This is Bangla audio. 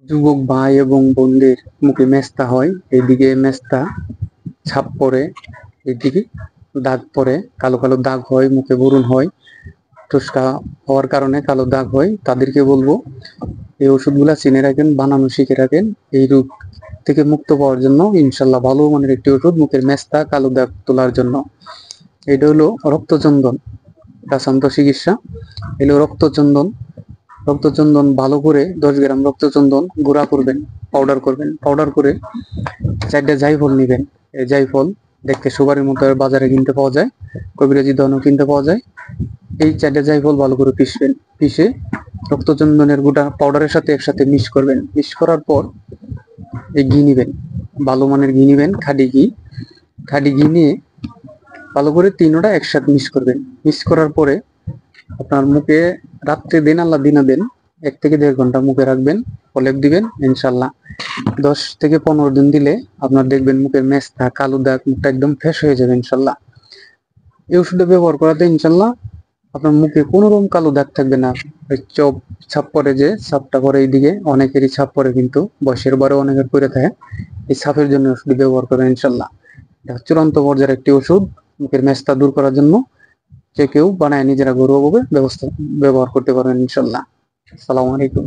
যুবক ভাই এবং বোনদের মুখে মেস্তা হয়, এইদিকে মেস্তা ছাপ পড়ে, এইদিকে দাগ পড়ে, কালো কালো দাগ হয়, মুখে ব্রণ হয়, টুসকা হওয়ার কারণে কালো দাগ হয়, তাদেরকে বলবো এই ওষুধগুলা চিনে রাখেন, বানানো শিখে রাখেন। এই রোগ থেকে মুক্ত পাওয়ার জন্য ইনশাল্লাহ ভালো মানের একটি ওষুধ মুখের মেস্তা কালো দাগ তোলার জন্য। এটা হলো রক্তচন্দন, কাছান্ত চিকিৎসা। এলো রক্তচন্দন। রক্তচন্দন ভালো করে 10 গ্রাম রক্তচন্দন গুঁড়া করবেন, পাউডার করবেন। পাউডার করে 4টে জায়ফল নিবেন। এই জায়ফল দেখতে সুপারির মতো বাজারে কিনতে পাওয়া যায়, কবিরাজি দোকানেও কিনতে পাওয়া যায়। এই 4টে জায়ফল ভালো করে পিষবেন। পিষে রক্তচন্দনের গোটা পাউডারের সাথে একসাথে মিক্স করবেন। মিক্স করার পর এই ঘি নিবেন, ভালো মানের ঘি নিবেন, খাঁটি ঘি। খাঁটি ঘি নিয়ে ভালো করে তিনোটা একসাথে মিক্স করবেন। মিক্স করার পরে আপনার মুখে রাত্রে দিন, আল্লাহ দিনে দেন, 1 থেকে 1.5 ঘন্টা মুখে রাখবেন, প্রলেপ দিবেন। ইনশাল্লাহ 10 থেকে 15 দিন দিলে আপনার দেখবেন মুখের মেস্তা কালো দাগ, মুখটা একদম ফ্রেশ হয়ে যাবে ইনশাল্লাহ। এই ওষুধটা ব্যবহার করাতে ইনশাল্লাহ আপনার মুখে কোনো রকম কালো দাগ থাকবে না। ওই চোখ ছাপ পড়ে, যে ছাপটা পরে এইদিকে অনেকেরই ছাপ পড়ে, কিন্তু বয়সের বারে অনেকের পরে থাকে। এই ছাপের জন্য ওষুধ ব্যবহার করবেন ইনশাল্লাহ। এটা চূড়ান্ত পর্যায়ের একটি ওষুধ মুখের মেস্তা দূর করার জন্য। যে কেউ বানায় নিজেরা ঘরোয়াভাবে ব্যবহার করতে পারবেন ইনশাল্লাহ। আসসালামু আলাইকুম।